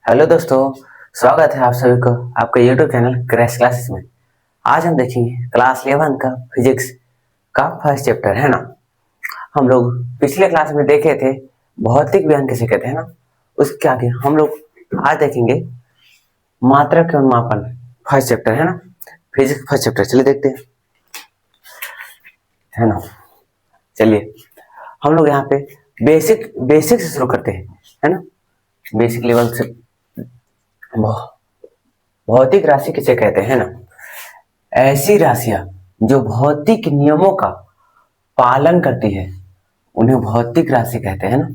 Hello दोस्तों, स्वागत है आप सभी को आपके यूट्यूब चैनल क्रैश क्लासेस में। आज हम देखेंगे क्लास 11 का फिजिक्स का फर्स्ट चैप्टर है ना। हम लोग पिछले क्लास में देखे थे भौतिक विज्ञान किसे कहते हैं ना। उसके आगे हम लोग आज देखेंगे मात्रक एवं मापन फर्स्ट चैप्टर है ना, फिजिक्स फर्स्ट चैप्टर। चलिए देखते हैं है ना। चलिए हम लोग यहाँ पे बेसिक बेसिक से शुरू करते हैं है ना, बेसिक लेवल से। भौतिक राशि किसे कहते हैं ना, ऐसी राशियां जो भौतिक नियमों का पालन करती है उन्हें भौतिक राशि कहते हैं ना।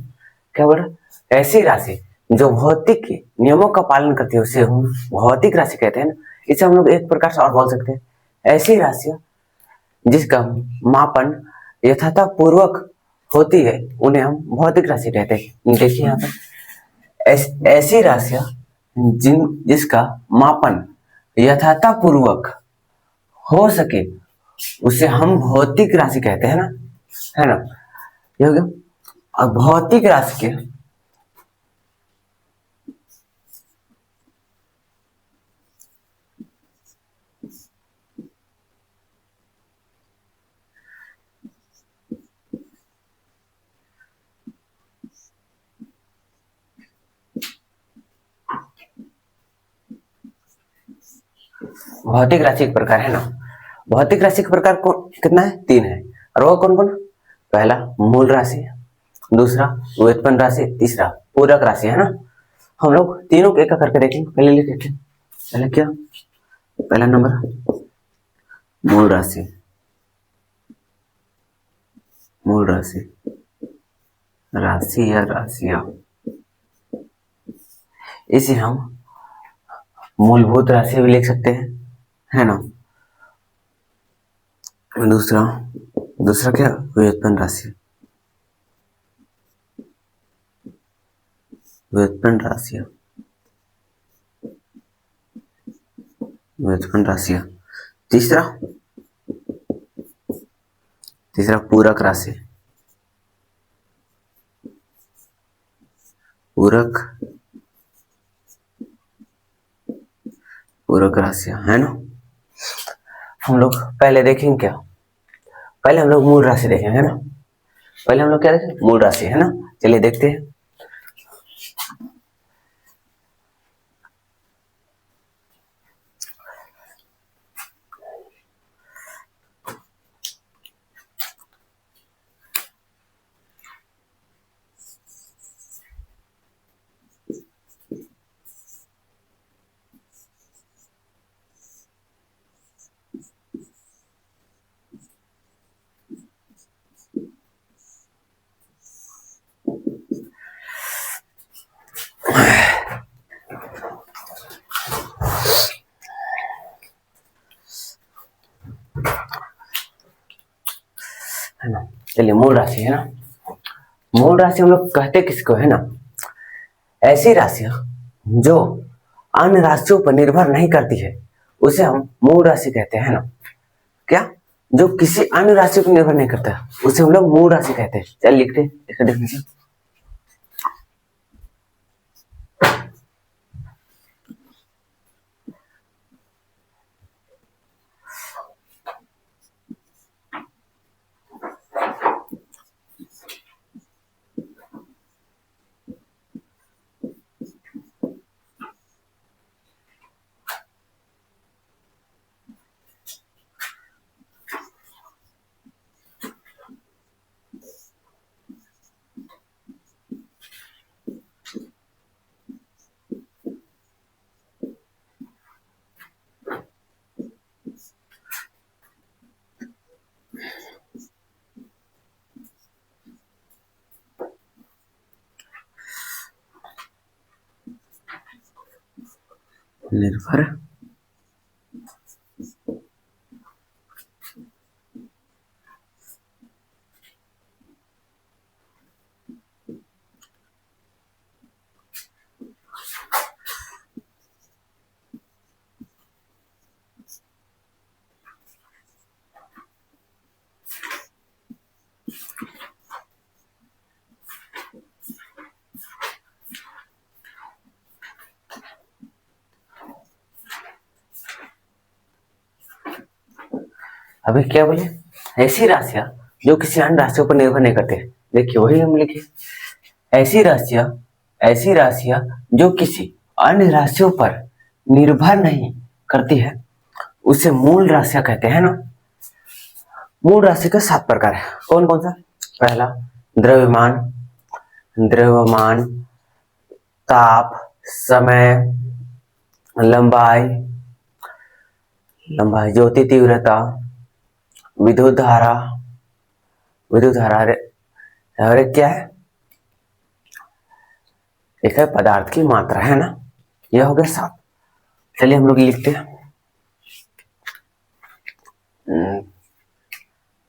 क्या बोल रहा, ऐसी राशि जो भौतिक नियमों का पालन करती है उसे हम भौतिक राशि कहते हैं ना। इसे हम लोग एक प्रकार से और बोल सकते हैं, ऐसी राशियां जिसका मापन यथार्थ पूर्वक होती है उन्हें हम भौतिक राशि कहते हैं। देखिए यहाँ पे ऐसी राशियां जिसका मापन यथार्थपूर्वक हो सके उसे हम भौतिक राशि कहते हैं ना, है ना। ये हो गया। अब भौतिक राशि के भौतिक राशि के प्रकार है ना। भौतिक राशि के प्रकार कितना है, 3 है। और वो कौन कौन, पहला मूल राशि, दूसरा व्युत्पन्न राशि, तीसरा पूरक राशि है ना। हम लोग तीनों को एक करके देखेंगे। पहले लिख लेते हैं, पहले क्या, पहला नंबर मूल राशि। मूल राशि, राशि या राशियां, इसे हम मूलभूत राशि भी लिख सकते हैं है ना। दूसरा दूसरा क्या, व्युत्पन्न राशि। व्युत्पन्न राशियां, व्युत्पन्न राशियां। तीसरा तीसरा पूरक राशि। पूरक पूरक राशियां है ना। हम लोग पहले देखेंगे क्या, पहले हम लोग मूल राशि देखेंगे है ना। पहले हम लोग क्या देखें, मूल राशि है ना। चलिए देखते हैं। है ना, चलिए मूल राशि है ना। मूल राशि हम लोग कहते किसको है ना, ऐसी राशियां जो अन्य राशियों पर निर्भर नहीं करती है उसे हम मूल राशि कहते हैं ना। क्या, जो किसी अन्य राशि पर निर्भर नहीं करता उसे हम लोग मूल राशि कहते हैं। चल लिखते हैं इसका डेफिनेशन। निर्भर अभी क्या बोले, ऐसी राशियां जो किसी अन्य राशियों पर निर्भर नहीं करते। देखिए वही हम लिखे, ऐसी राशियां, ऐसी राशियां जो किसी अन्य राशियों पर निर्भर नहीं करती है उसे मूल राशियां कहते हैं ना। मूल राशि का 7 प्रकार है, कौन कौन सा। पहला द्रव्यमान, द्रव्यमान, ताप, समय, लंबाई, लंबाई, ज्योति तीव्रता, विद्युत धारा, विद्युत धारा, और एक क्या है, एक है पदार्थ की मात्रा, है ना। यह हो गया 7। चलिए हम लोग लिखते हैं।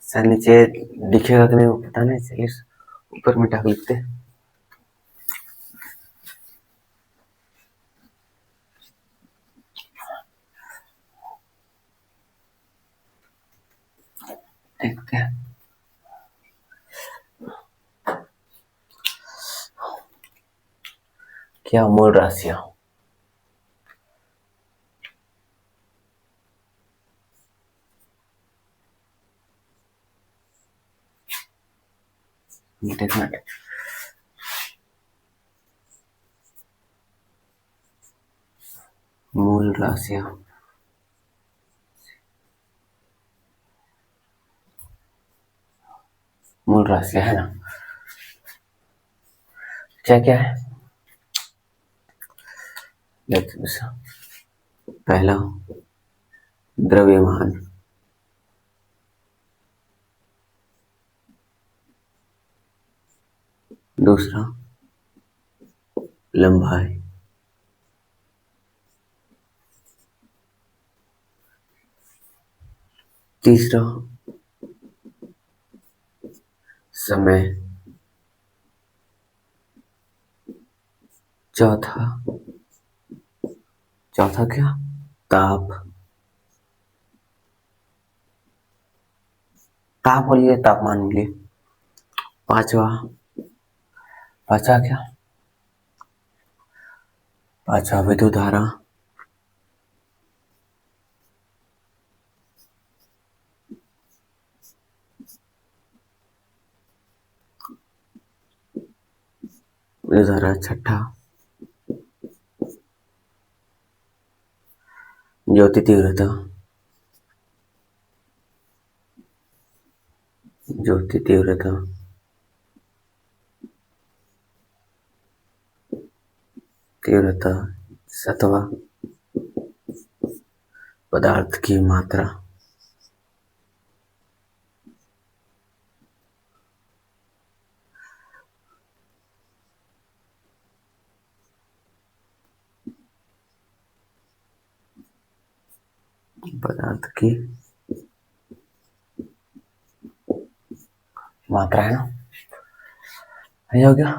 सर नीचे दिखेगा कि नहीं वो पता नहीं, चलिए ऊपर मिटा के लिखते हैं। देखते हैं क्या मूल राशियां। मिनट, मूल राशियां, मूल राशियां है ना। क्या क्या है, पहला द्रव्यमान, दूसरा लंबाई, तीसरा समय, चौथा, चौथा क्या, ताप, ताप बोलिए, तापमान बोलिए। पांचवा, पांचवा क्या, पांचवा विद्युत धारा, विद्युत धारा। छठा ज्योति तीव्रता, ज्योति तीव्रता। तीव्रता। सातवां पदार्थ की मात्रा, पदार्थ की मात्रा, है ना। ये हो गया।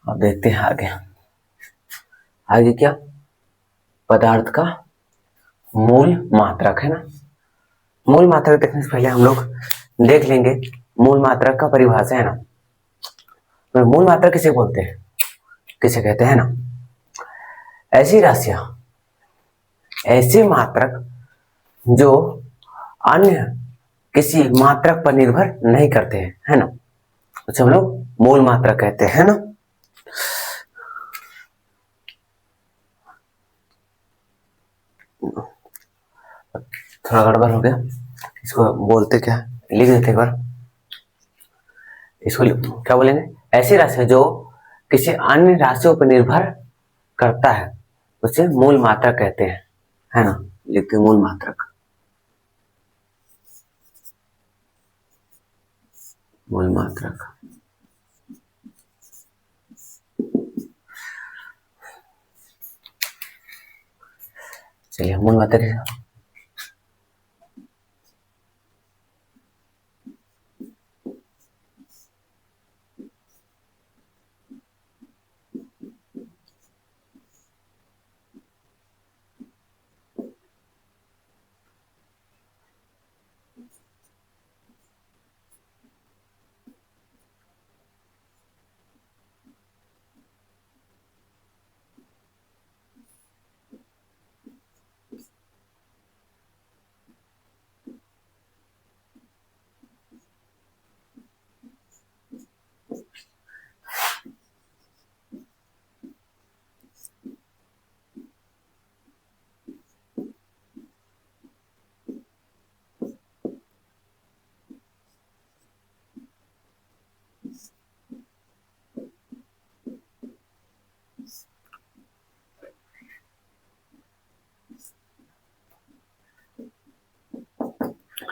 अब देखते हैं आगे, आगे क्या, पदार्थ का मूल मात्रक, है ना। मूल मात्रक देखने से पहले हम लोग देख लेंगे मूल मात्रक का परिभाषा, है ना। तो मूल मात्रक किसे बोलते हैं, किसे कहते हैं ना, ऐसी राशियां, ऐसे मात्रक जो अन्य किसी मात्रक पर निर्भर नहीं करते हैं, है ना, उसे हम लोग मूल मात्रक कहते हैं ना। थोड़ा गड़बड़ हो गया, इसको बोलते क्या, लिख देते एक बार। इसको क्या बोलेंगे, ऐसी राशि जो किसी अन्य राशियों पर निर्भर करता है उसे मूल मात्रक कहते हैं, है ना। लिखते मूल मात्रक, मूल मात्रक। चलिए मूल मात्रक,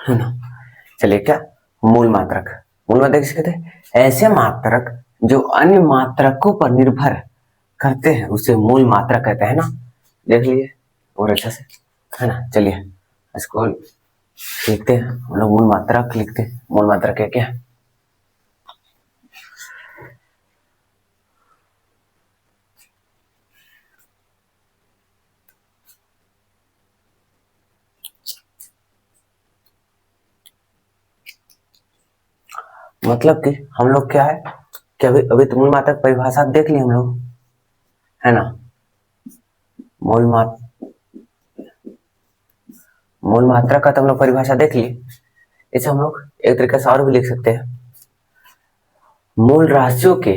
है ना। चलिए, क्या मूल मात्रक, मूल मात्रक किसे कहते हैं? ऐसे मात्रक जो अन्य मात्रकों पर निर्भर करते हैं उसे मूल मात्रक कहते हैं ना। देख लीजिए और अच्छा से, है ना। चलिए इसको लिखते हैं हम लोग, मूल मात्रक लिखते हैं। मूल मात्रक क्या क्या है? मतलब कि हम लोग क्या है कि अभी अभी तो मूल मात्रक परिभाषा देख ली हम लोग, है ना। मूल मात्र, मूल मात्रक का तो हम लोग परिभाषा देख ली। इसे हम लोग एक तरीके से और भी लिख सकते हैं, मूल राशियों के,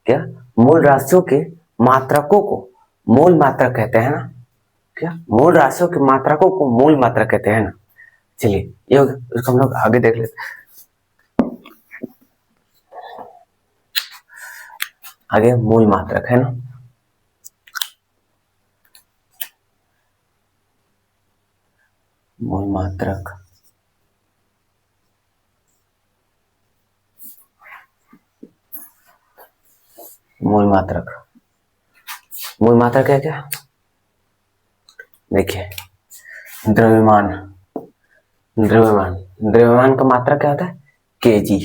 क्या, मूल राशियों के मात्रकों को मूल मात्रक कहते हैं ना। क्या, मूल राशियों के मात्रकों को मूल मात्रक कहते हैं ना। चलिए ये उसको हम लोग आगे देख लेते हैं। आगे मूल मात्रक है ना, मूल मात्रक, मूल मात्रक, मूल मात्रक है क्या? देखिए, द्रव्यमान, द्रव्यमान, द्रव्यमान का मात्रक क्या होता है? केजी,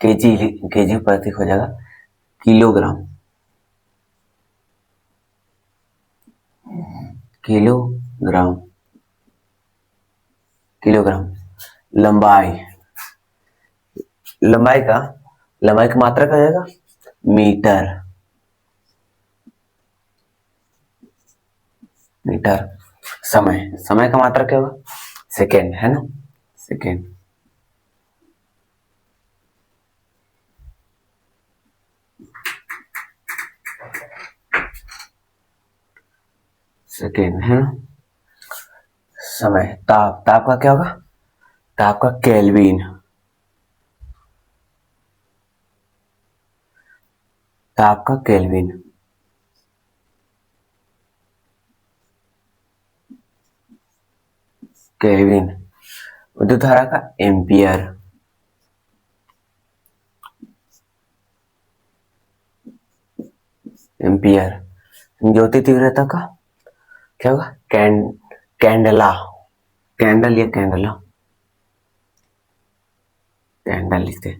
केजी, केजी प्रतीक हो जाएगा किलोग्राम, किलोग्राम, किलोग्राम। लंबाई, लंबाई का, लंबाई का मात्रक क्या हो जाएगा? Metre, metre. समय, समय का मात्रक क्या होगा? सेकेंड, है ना, सेकेंड, सेकेंड, है ना। समय, ताप, ताप का क्या होगा? ताप का केल्विन, ताप का केल्विन। केल्विन। विद्युत धारा का एम्पियर, एम्पियर। ज्योति तीव्रता का क्या होगा? कैंडला, कैंडल या कैंडला, कैंडल लिखते,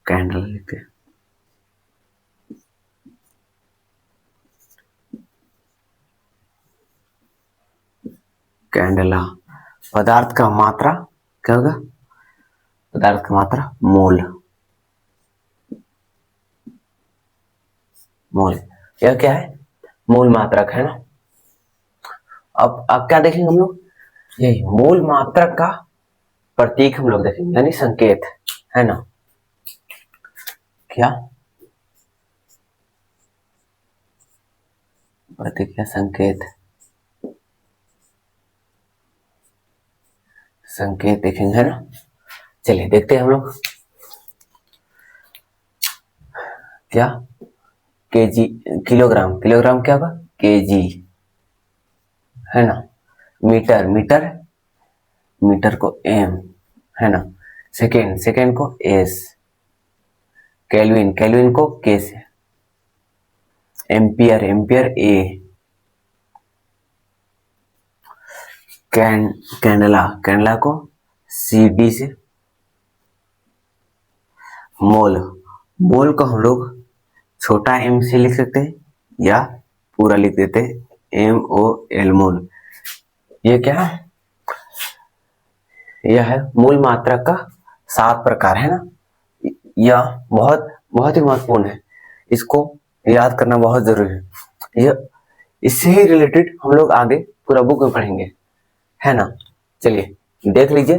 कैंडल लिखते, कैंडला। पदार्थ का मात्रा क्या होगा? पदार्थ का मात्रा मोल, मोल। यह क्या है? मूल मात्रक, है ना। अब क्या देखेंगे हम लोग? यही मूल मात्रक का प्रतीक हम लोग देखेंगे, यानी संकेत, है ना। क्या प्रतीक या संकेत? संकेत देखेंगे, है ना। चलिए देखते हैं हम लोग। क्या, केजी, किलोग्राम, किलोग्राम क्या होगा? केजी, है ना। मीटर, मीटर, मीटर को एम, है ना। सेकेंड, सेकेंड को एस। केल्विन, केल्विन को के से। एम्पियर, एम्पियर ए। कैंडला, कैंडला को सी डी से। मोल, मोल को हम लोग छोटा एम से लिख सकते हैं या पूरा लिख देते हैं एम ओ एल, मोल। ये क्या है? यह है मूल मात्रा का 7 प्रकार, है ना। यह बहुत बहुत ही महत्वपूर्ण है, इसको याद करना बहुत जरूरी है। यह, इससे ही रिलेटेड हम लोग आगे पूरा बुक में पढ़ेंगे, है ना। चलिए देख लीजिए,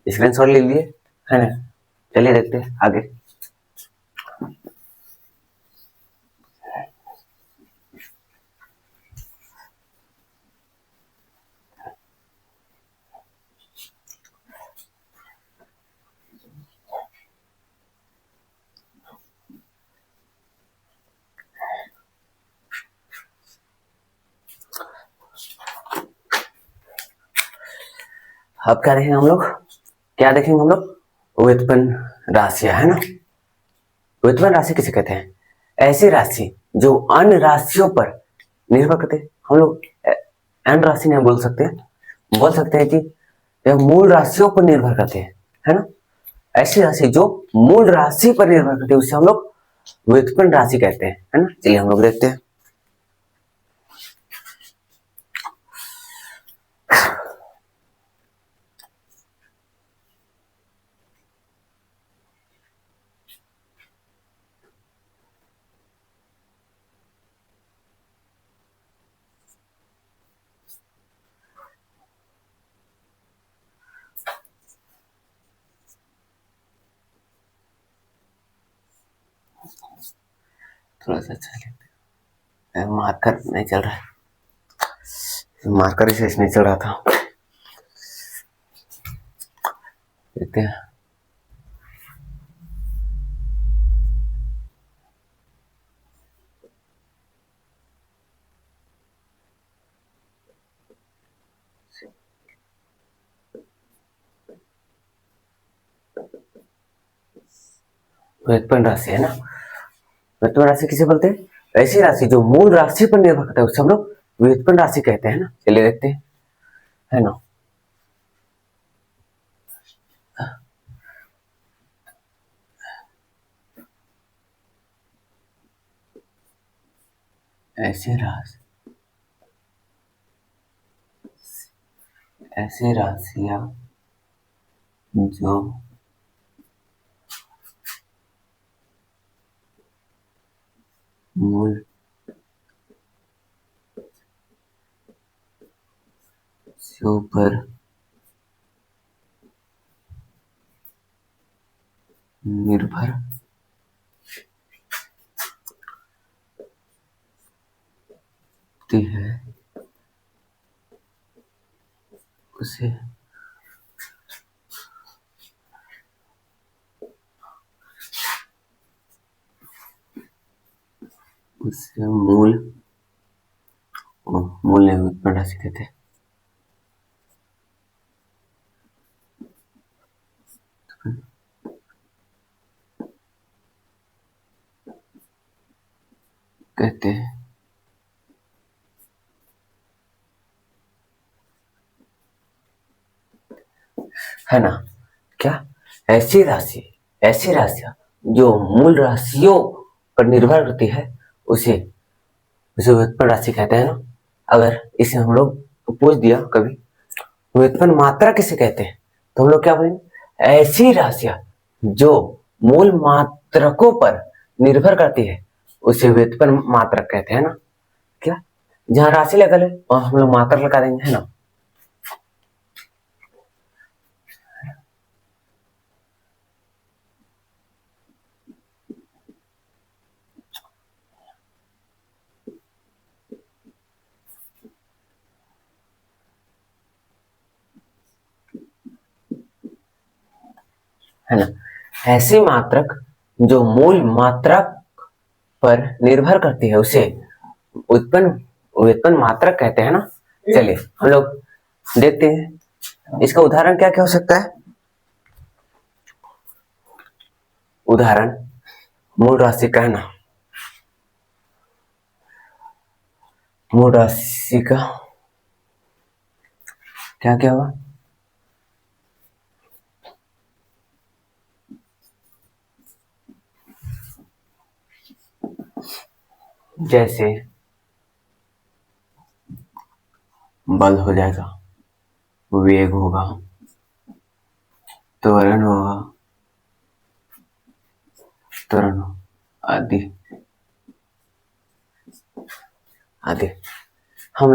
स्क्रीनशॉट ले लीजिए, है ना। चलिए देखते हैं आगे। अब क्या देखेंगे हम लोग, क्या देखेंगे हम लोग, व्युत्पन्न राशियां, है ना। व्युत्पन्न राशि किसे कहते हैं, ऐसी राशि जो अन्य राशियों पर निर्भर करते हैं। हम लोग अन्य राशि नहीं बोल सकते, बोल सकते हैं कि यह मूल राशियों पर निर्भर करते हैं, है ना। ऐसी राशि जो मूल राशि पर निर्भर करती है उसे हम लोग व्युत्पन्न राशि कहते हैं, है ना। चलिए हम लोग देखते हैं। थोड़ा सा अच्छा लगता है, मार्कर नहीं चल रहा है, मार्कर ही नहीं चल रहा था। देखते हैं। व्युत्पन्न राशि, है ना। व्युत्पन्न राशि किसे बोलते हैं, ऐसी राशि जो मूल राशि पर निर्भर करता है उसे हम लोग व्युत्पन्न राशि कहते हैं ना। चलिए देखते हैं, है ना। ऐसी राशि, ऐसी राशियां जो मूल राशियों पर निर्भर करती है उसे उसे मूल व्युत्पन्न राशि कहते हैं। कहते हैं, है ना। क्या, ऐसी राशि, ऐसी राशियां जो मूल राशियों पर निर्भर करती है उसे उसे व्युत्पन्न राशि कहते हैं ना। अगर इसे हम लोग पूछ दिया कभी व्युत्पन्न मात्रा किसे कहते हैं, तो हम लोग क्या बोलेंगे, ऐसी राशियां जो मूल मात्रकों पर निर्भर करती है उसे व्युत्पन्न मात्रक कहते हैं ना। क्या, जहां राशि लगल है वहां हम लोग मात्रक लगा देंगे, है ना। है ना, ऐसी मात्रक जो मूल मात्रक पर निर्भर करती है उसे उत्पन्न व्युत्पन्न मात्रक कहते हैं ना। चलिए हम लोग देखते हैं इसका उदाहरण क्या क्या हो सकता है। उदाहरण, मूल राशि का, है ना। मूल राशि का क्या क्या हुआ, जैसे बल हो जाएगा, वेग होगा, त्वरण होगा, त्वरण आदि आदि। हम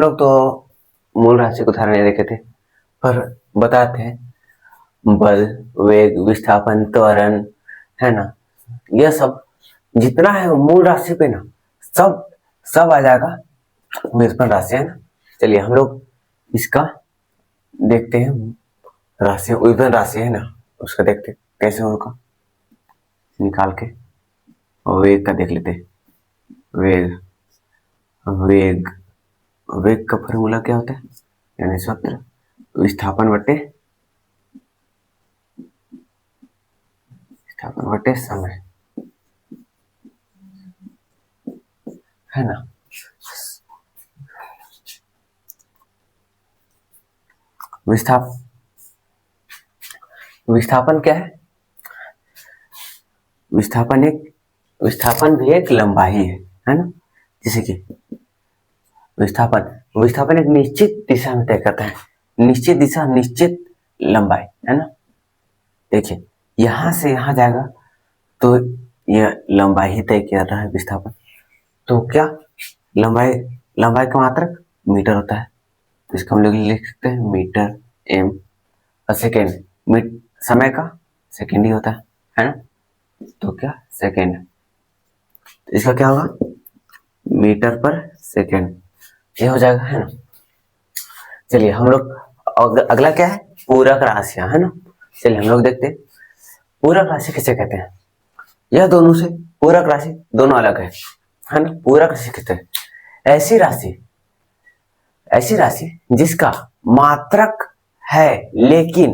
लोग तो मूल राशि को उदाहरण नहीं देखे थे, पर बताते हैं बल, वेग, विस्थापन, त्वरण, है ना। यह सब जितना है मूल राशि पे ना, सब सब आ जाएगा व्युत्पन्न राशि, है ना। चलिए हम लोग इसका देखते हैं, राशि व्युत्पन्न राशि, है ना, उसका देखते कैसे होगा, निकाल के वेग का देख लेते हैं। वेग वेग वेग का फॉर्मूला क्या होता है, यानी सूत्र विस्थापन बटे समय, है ना। विस्थापन क्या है? विस्थापन भी एक लंबाई है ना। जैसे कि विस्थापन एक निश्चित दिशा में तय करता है, निश्चित दिशा निश्चित लंबाई, है ना। देखिए यहां से यहां जाएगा तो यह लंबाई ही तय किया रहा है विस्थापन। तो क्या लंबाई का मात्रक मीटर होता है, तो इसको हम लोग लिख सकते हैं मीटर एम। और सेकेंड समय का सेकेंड ही होता है ना। तो क्या सेकेंड, तो इसका क्या होगा मीटर पर सेकेंड, ये हो जाएगा, है ना। चलिए हम लोग अगला क्या है, पूरक राशियां, है ना। चलिए हम लोग देखते हैं पूरक राशि किसे कहते हैं। यह दोनों से पूरक राशि दोनों अलग है ना। पूरक राशि कहते हैं ऐसी राशि जिसका मात्रक है लेकिन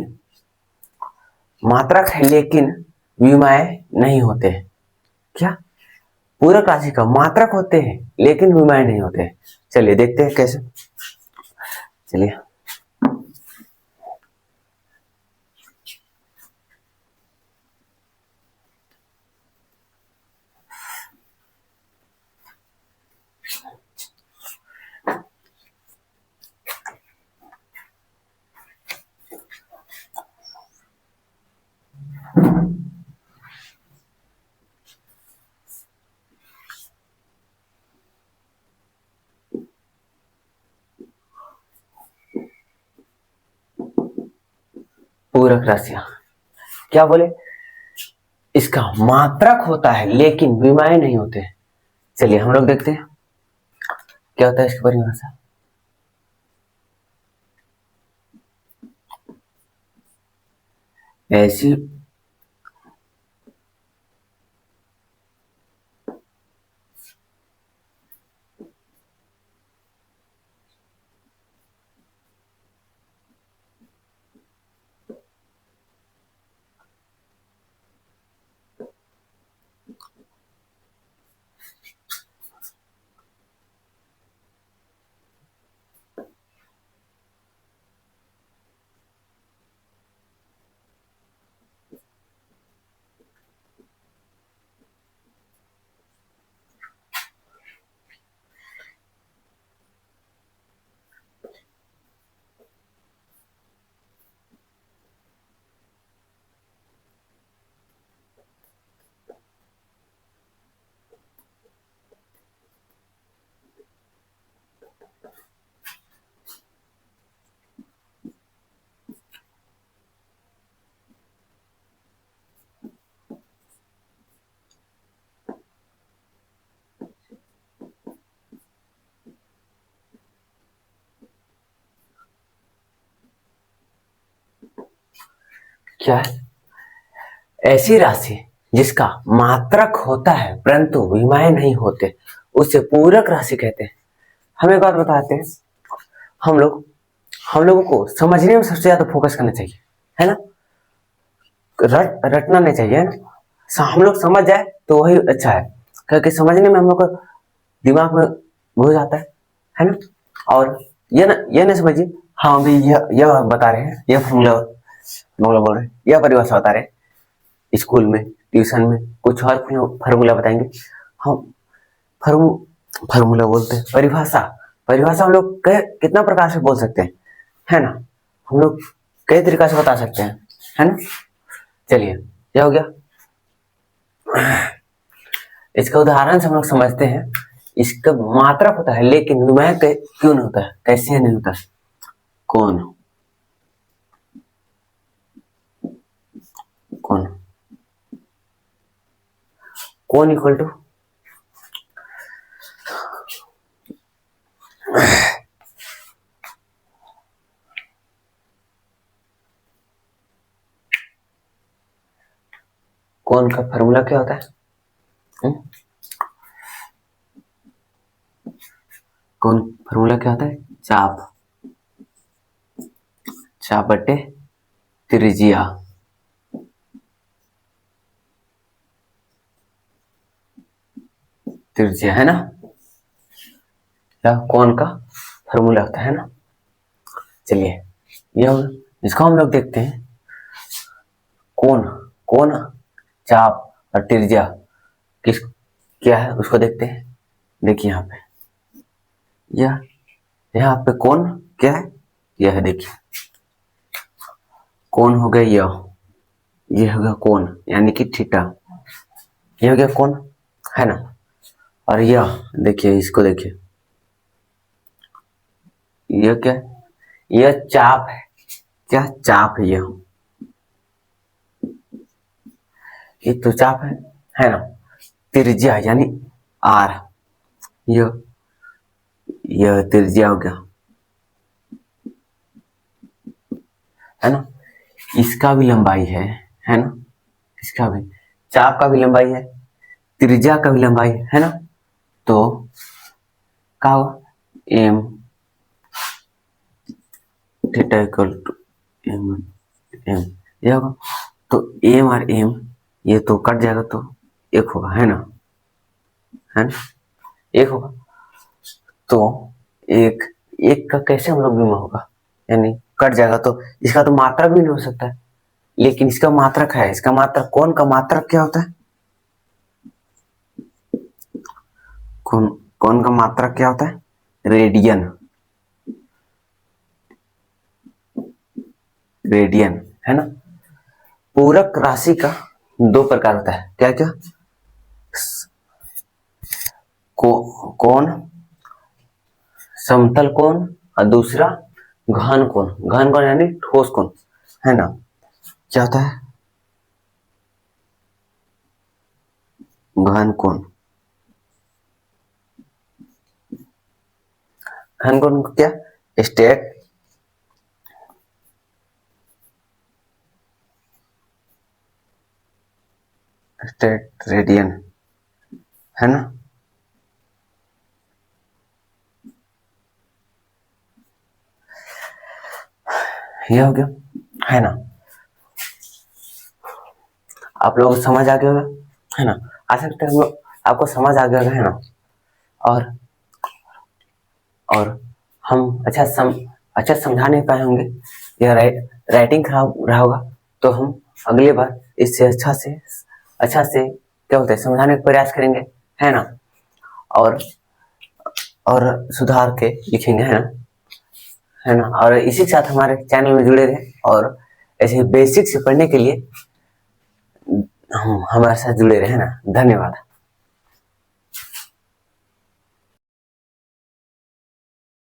विमाएं नहीं होते। क्या? पूरक राशि का मात्रक होते हैं लेकिन विमाएं नहीं होते। चलिए देखते हैं कैसे। चलिए पूरक राशियां क्या बोले, इसका मात्रक होता है लेकिन विमाएं नहीं होते। चलिए हम लोग देखते हैं क्या होता है इसकी परिभाषा। ऐसी क्या है, ऐसी राशि जिसका मात्रक होता है परंतु विमाएं नहीं होते उसे पूरक राशि कहते हैं। हम एक बात बताते हैं, हम लोगों को समझने में सबसे ज्यादा फोकस करना चाहिए, है ना। रटना नहीं चाहिए, है ना। हम लोग समझ जाए तो वही अच्छा है, क्योंकि समझने में हम लोग का दिमाग में घुस जाता है ना। और ये ना समझिए हाँ भी यह बता रहे हैं, यह फॉर्मूला बोल रहे हैं, यह परिभाषा बता रहे हैं। स्कूल में ट्यूशन में कुछ और फार्मूला बताएंगे, हम फार्मूला बोलते हैं। परिभाषा हम लोग कितना प्रकार से बोल सकते हैं, है ना। हम लोग कई तरीका से बता सकते हैं, है ना। चलिए क्या हो गया, इसका उदाहरण से हम लोग समझते हैं। इसका मात्रक होता है लेकिन विमाएं क्यों नहीं होता है, कैसे नहीं होता। कौन कौन कौन इक्वल टू कौन का फॉर्मूला क्या होता है। हुँ? कौन फॉर्मूला क्या होता है, चाप बटे त्रिज्या। त्रिज्या है ना, या कोण का फॉर्मूला होता है ना। चलिए यह इसको हम लोग देखते हैं। कोण, कोण, चाप और त्रिज्या किस क्या है उसको देखते हैं। देखिए यहाँ पे, यह यहाँ पे कोण क्या है, यह है देखिए कोण हो गया यह हो गया कोण यानी कि थीटा, यह हो गया कोण है ना। और यह देखिए, इसको देखिए, यह क्या, यह चाप है, क्या चाप है, ये तो चाप है ना। त्रिज्या यानी आर, यह त्रिज्या हो गया है ना। इसका भी लंबाई है ना, इसका भी, चाप का भी लंबाई है, त्रिज्या का भी लंबाई है ना। तो क्या होगा, M theta equal to M M, यह होगा। तो एम और एम ये तो कट जाएगा तो एक होगा है ना, एक होगा। तो एक एक का कैसे हम लोग विमा होगा, यानी कट जाएगा तो इसका तो मात्रक भी नहीं हो सकता है, लेकिन इसका मात्रक है। इसका मात्रक, कोण का मात्रक क्या होता है, कोण का मात्रक क्या होता है, रेडियन, रेडियन है ना। पूरक राशि का दो प्रकार होता है, क्या क्या, कोण, समतल कोण और दूसरा घन कोण। घन कोण यानी ठोस कोण है ना। क्या होता है घन कोण, घन कोण को क्या, स्टेट स्टेट रेडियन है ना। यह हो गया है ना। आप लोगों को समझ आ गया होगा है ना, आशा करते हैं आपको समझ आ गया होगा है ना। और हम अच्छा समझा नहीं पाए होंगे, या राइटिंग खराब रहा होगा, तो हम अगली बार इससे अच्छा से क्या होता है समझाने का प्रयास करेंगे है ना। और सुधार के लिखेंगे है ना। और इसी के साथ हमारे चैनल में जुड़े रहे, और ऐसे बेसिक से पढ़ने के लिए हम हमारे साथ जुड़े रहे है ना। धन्यवाद।